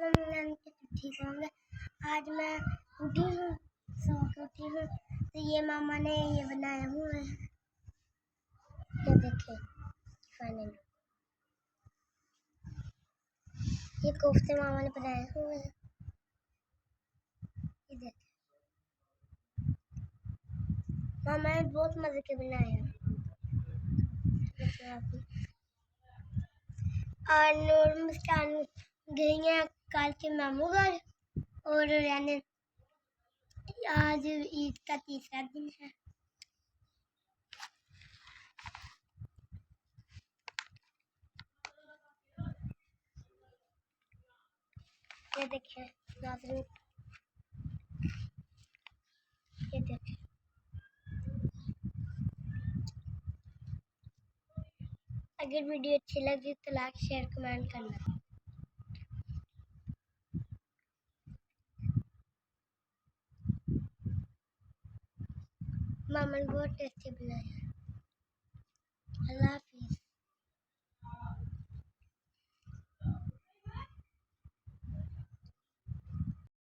ठीक होंगे। आज मैं उठी हूँ, सो के उठी हूँ, तो ये मामा ने ये बनाया हुआ है, ये देखे फाइनल, ये कोफ्ते मामा ने बनाए हुए हैं, ये देखे मामा ने बहुत मजे के बनाए हैं। और नूर मुस्कान गई हैं कल के मामू घर, और यानी आज ईद का तीसरा दिन है। ये देखिए नाज़रीन, ये देखिए। अगर वीडियो अच्छी लगी तो लाइक शेयर कमेंट करना। मामा ने बहुत टेस्टी बनाया।